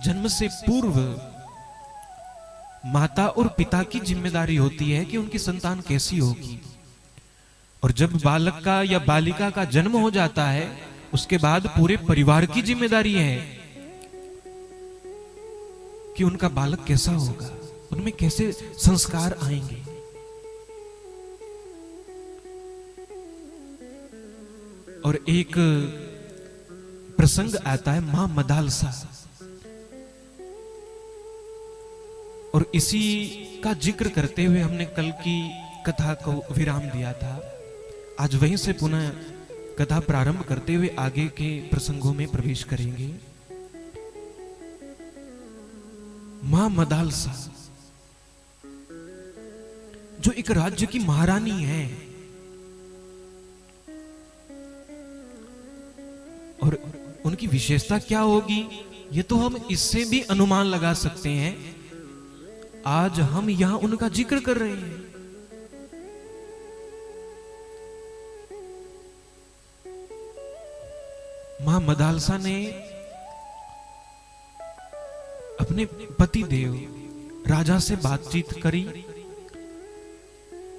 जन्म से पूर्व माता और पिता की जिम्मेदारी होती है कि उनकी संतान कैसी होगी, और जब बालक का या बालिका का जन्म हो जाता है उसके बाद पूरे परिवार की जिम्मेदारी है कि उनका बालक कैसा होगा, उनमें कैसे संस्कार आएंगे। और एक प्रसंग आता है मां मदालसा, और इसी का जिक्र करते हुए हमने कल की कथा को विराम दिया था। आज वहीं से पुनः कथा प्रारंभ करते हुए आगे के प्रसंगों में प्रवेश करेंगे। मां मदालसा जो एक राज्य की महारानी है, और उनकी विशेषता क्या होगी ये तो हम इससे भी अनुमान लगा सकते हैं। आज हम यहां उनका जिक्र कर रहे हैं। मां मदालसा ने अपने पति देव राजा से बातचीत करी,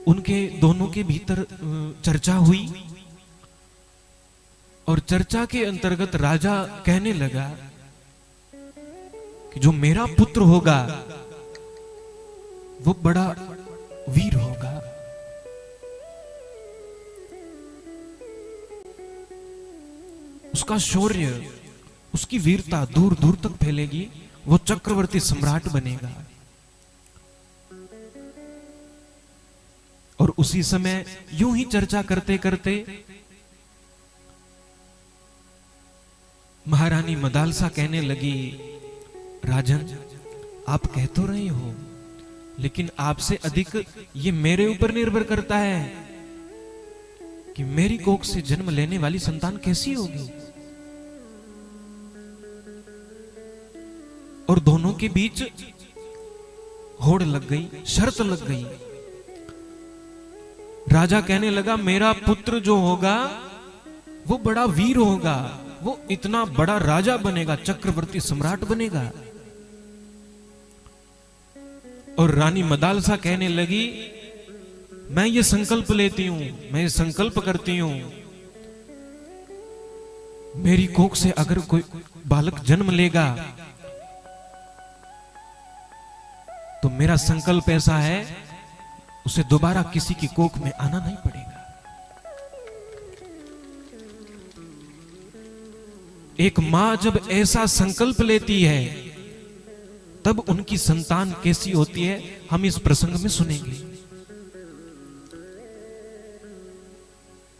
उनके दोनों के भीतर चर्चा हुई, और चर्चा के अंतर्गत राजा कहने लगा कि जो मेरा पुत्र होगा वो बड़ा वीर होगा, उसका शौर्य, उसकी वीरता दूर दूर तक फैलेगी, वो चक्रवर्ती सम्राट बनेगा। और उसी समय यूं ही चर्चा करते करते महारानी मदालसा कहने लगी, राजन आप कह तो रहे हो, लेकिन आपसे अधिक ये मेरे ऊपर निर्भर करता है कि मेरी कोख से जन्म लेने वाली संतान कैसी होगी। और दोनों के बीच होड़ लग गई, शर्त लग गई। राजा कहने लगा मेरा पुत्र जो होगा वो बड़ा वीर होगा, वो इतना बड़ा राजा बनेगा, चक्रवर्ती सम्राट बनेगा। और रानी मदालसा कहने लगी मैं ये संकल्प लेती हूं, मैं ये संकल्प करती हूं, मेरी कोख से अगर कोई बालक जन्म लेगा तो मेरा संकल्प ऐसा है उसे दोबारा किसी की कोख में आना नहीं पड़ेगा। एक मां जब ऐसा संकल्प लेती है तब उनकी संतान कैसी होती है हम इस प्रसंग में सुनेंगे।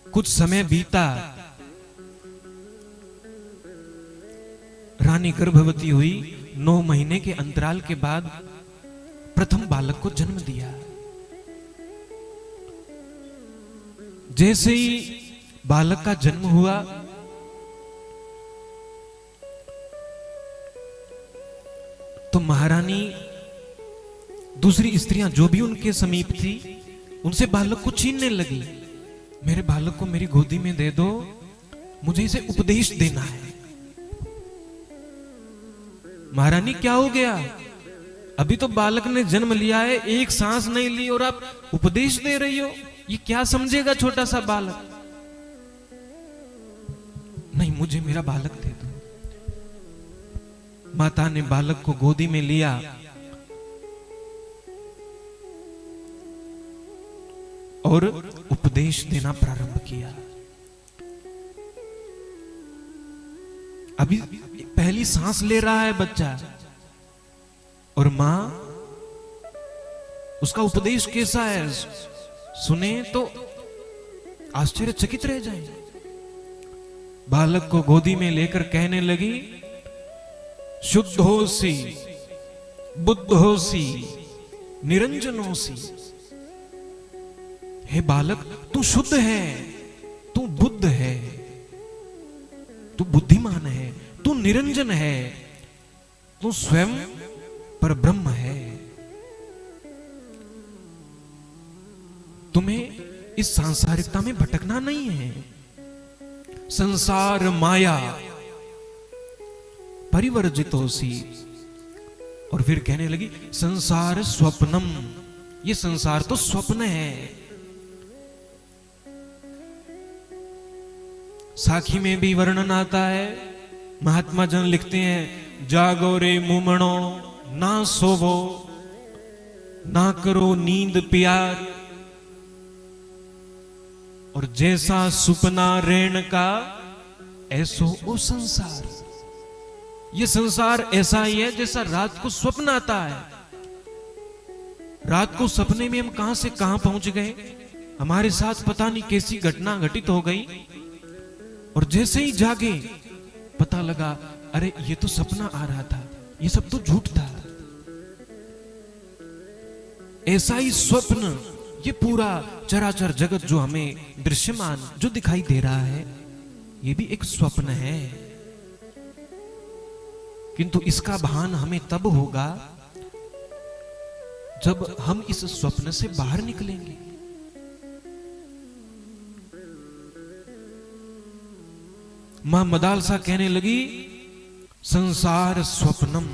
कुछ समय बीता, रानी गर्भवती हुई, 9 महीने के अंतराल के बाद प्रथम बालक को जन्म दिया। जैसे ही बालक का जन्म हुआ तो महारानी दूसरी स्त्रियां जो भी उनके समीप थी उनसे बालक को छीनने लगी। मेरे बालक को मेरी गोदी में दे दो, मुझे इसे उपदेश देना है। महारानी क्या हो गया, अभी तो बालक ने जन्म लिया है, एक सांस नहीं ली और आप उपदेश दे रही हो, ये क्या समझेगा छोटा सा बालक। नहीं, मुझे मेरा बालक दे दो। माता ने बालक को गोदी में लिया और उपदेश देना प्रारंभ किया। अभी पहली सांस ले रहा है बच्चा और मां उसका उपदेश कैसा है सुने तो आश्चर्यचकित रह जाए। बालक को गोदी में लेकर कहने लगी, शुद्धोसी, बुद्धोसी, निरंजनोसी। हे बालक, तू शुद्ध है, तू बुद्ध है, तू बुद्धिमान है, तू निरंजन है, तू स्वयं परब्रह्म है। तुम्हें इस सांसारिकता में भटकना नहीं है। संसार माया परिवर्जितोसी और फिर कहने लगी संसार स्वप्नम, ये संसार तो स्वप्न है। साखी में भी वर्णन आता है, महात्मा जन लिखते हैं, जागो रे मुमणो ना सोवो, ना करो नींद प्यार, और जैसा सुपना रेण का ऐसो ओ संसार। ये संसार ऐसा ही है जैसा रात को स्वप्न आता है। रात को सपने में हम कहां से कहां पहुंच गए, हमारे साथ पता नहीं कैसी घटना घटित हो गई, और जैसे ही जागे पता लगा अरे ये तो सपना आ रहा था, ये सब तो झूठ था। ऐसा ही स्वप्न, ये पूरा चराचर जगत जो हमें दृश्यमान जो दिखाई दे रहा है, ये भी एक स्वप्न है। किंतु इसका भान हमें तब होगा जब हम इस स्वप्न से बाहर निकलेंगे। मां मदालसा कहने लगी संसार स्वप्नम,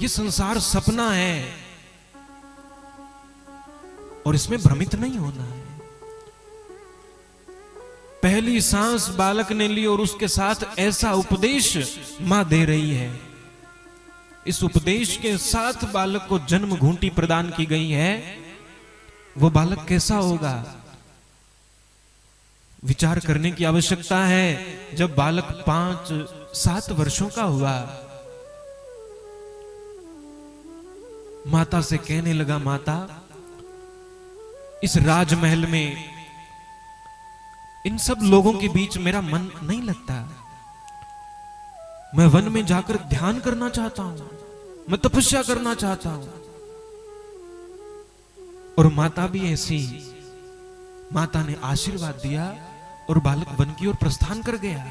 ये संसार सपना है और इसमें भ्रमित नहीं होना है। पहली सांस बालक ने ली और उसके साथ ऐसा उपदेश मां दे रही है। इस उपदेश के साथ बालक को जन्म घूंटी प्रदान की गई है। वो बालक कैसा होगा, विचार करने की आवश्यकता है। जब बालक 5-7 वर्षों का हुआ, माता से कहने लगा, माता इस राजमहल में इन सब लोगों के बीच मेरा मन नहीं लगता, मैं वन में जाकर ध्यान करना चाहता हूं, मैं तपस्या करना चाहता हूं। और माता भी ऐसी, माता ने आशीर्वाद दिया और बालक वन की ओर प्रस्थान कर गया।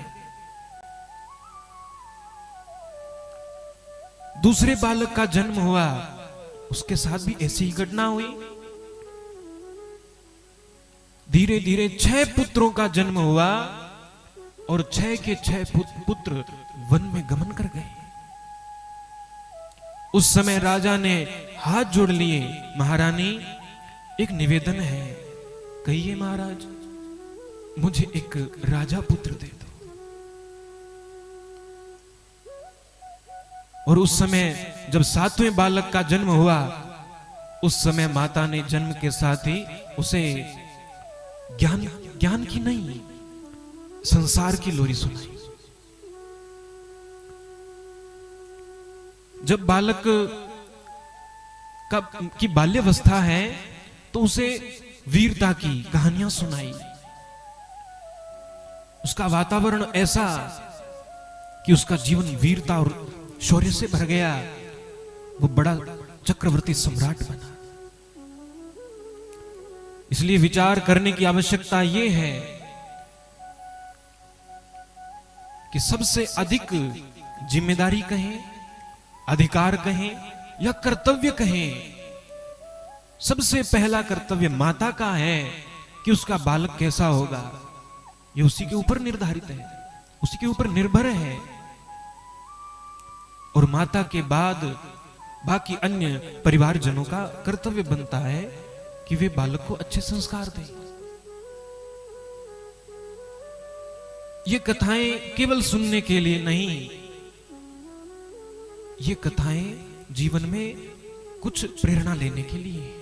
दूसरे बालक का जन्म हुआ, उसके साथ भी ऐसी ही घटना हुई। धीरे धीरे 6 पुत्रों का जन्म हुआ और 6 के 6 पुत्र वन में गमन कर गए। उस समय राजा ने हाथ जोड़ लिए, महारानी एक निवेदन है, कहिए महाराज, मुझे एक राजा पुत्र दे दो। और उस समय जब 7वें बालक का जन्म हुआ, उस समय माता ने जन्म के साथ ही उसे ज्ञान की नहीं, संसार की लोरी सुनाई। जब बालक की बाल्यावस्था है तो उसे वीरता की कहानियां सुनाई। उसका वातावरण ऐसा कि उसका जीवन वीरता और शौर्य से भर गया। वो बड़ा चक्रवर्ती सम्राट बना। इसलिए विचार करने की आवश्यकता यह है कि सबसे अधिक जिम्मेदारी कहें, अधिकार कहें या कर्तव्य कहें, सबसे पहला कर्तव्य माता का है कि उसका बालक कैसा होगा, यह उसी के ऊपर निर्धारित है, उसी के ऊपर निर्भर है। और माता के बाद बाकी अन्य परिवारजनों का कर्तव्य बनता है कि वे बालक को अच्छे संस्कार दें। ये कथाएं केवल सुनने के लिए नहीं, ये कथाएं जीवन में कुछ प्रेरणा लेने के लिए।